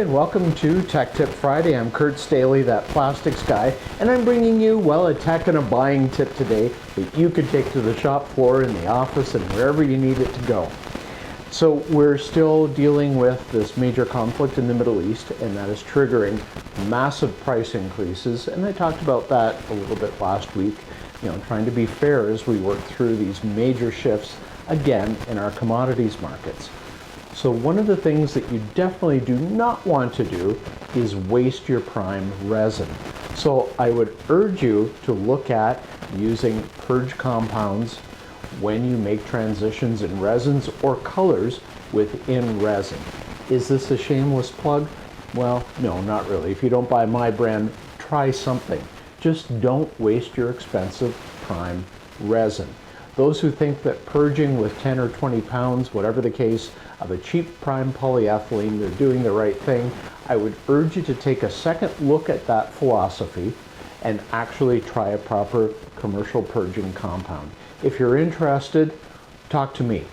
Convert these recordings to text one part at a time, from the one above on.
and welcome to Tech Tip Friday. I'm Kurt Stahle, that plastics guy, and I'm bringing you, well, a tech and a buying tip today that you could take to the shop floor, in the office, and wherever you need it to go. So we're still dealing with this major conflict in the Middle East, and that is triggering massive price increases, and I talked about that a little bit last week, trying to be fair as we work through these major shifts again in our commodities markets. So one of the things that you definitely do not want to do is waste your prime resin. So I would urge you to look at using purge compounds when you make transitions in resins or colors within resin. Is this a shameless plug? Well, no, not really. If you don't buy my brand, try something. Just don't waste your expensive prime resin. Those who think that purging with 10 or 20 pounds, whatever the case, of a cheap prime polyethylene, they're doing the right thing, I would urge you to take a second look at that philosophy and actually try a proper commercial purging compound. If you're interested, talk to me.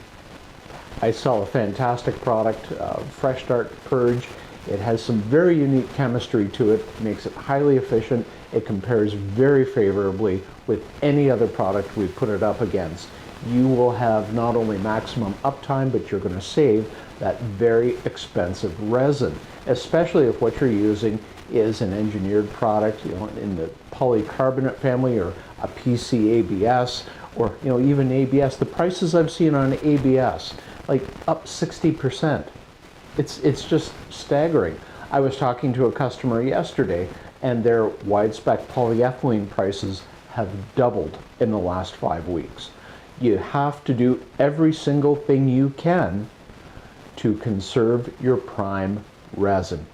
I sell a fantastic product, Fresh Start Purge. It has some very unique chemistry to it, makes it highly efficient. It compares very favorably with any other product we put it up against. You will have not only maximum uptime, but you're going to save that very expensive resin, especially if what you're using is an engineered product, in the polycarbonate family, or a PCABS, or even ABS. The prices I've seen on ABS, like up 60%. It's just staggering. I was talking to a customer yesterday, and their wide spec polyethylene prices have doubled in the last 5 weeks. You have to do every single thing you can to conserve your prime resin.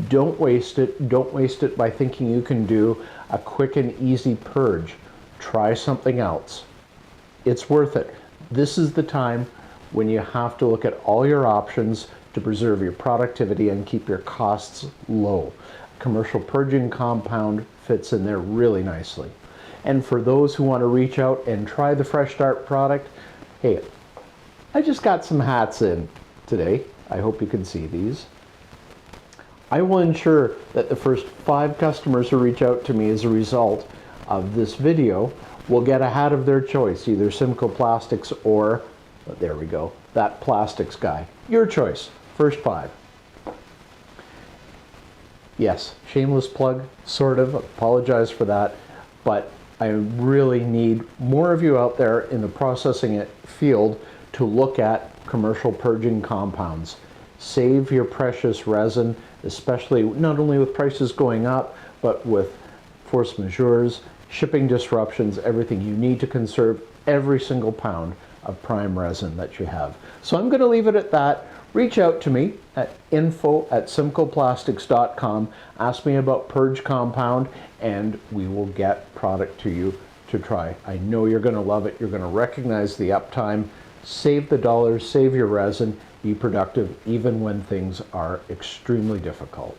Don't waste it. Don't waste it by thinking you can do a quick and easy purge. Try something else. It's worth it. This is the time when you have to look at all your options to preserve your productivity and keep your costs low. Commercial purging compound fits in there really nicely. And for those who want to reach out and try the Fresh Start product, hey, I just got some hats in today. I hope you can see these. I will ensure that the first 5 customers who reach out to me as a result of this video will get a hat of their choice, either Simcoe Plastics or, there we go, that plastics guy. Your choice, first 5. Yes, shameless plug, sort of, apologize for that, but I really need more of you out there in the processing field to look at commercial purging compounds. Save your precious resin, especially not only with prices going up, but with force majeures, shipping disruptions, everything. You need to conserve every single pound of prime resin that you have. So I'm going to leave it at that. Reach out to me at info@simcoeplastics.com. Ask me about Purge Compound, and we will get product to you to try. I know you're going to love it. You're going to recognize the uptime. Save the dollars, save your resin, be productive even when things are extremely difficult.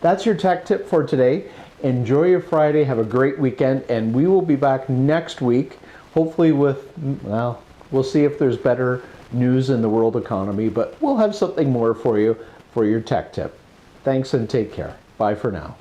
That's your tech tip for today. Enjoy your Friday. Have a great weekend, and we will be back next week, hopefully with, well, we'll see if there's better news in the world economy, but we'll have something more for you for your tech tip. Thanks and take care. Bye for now.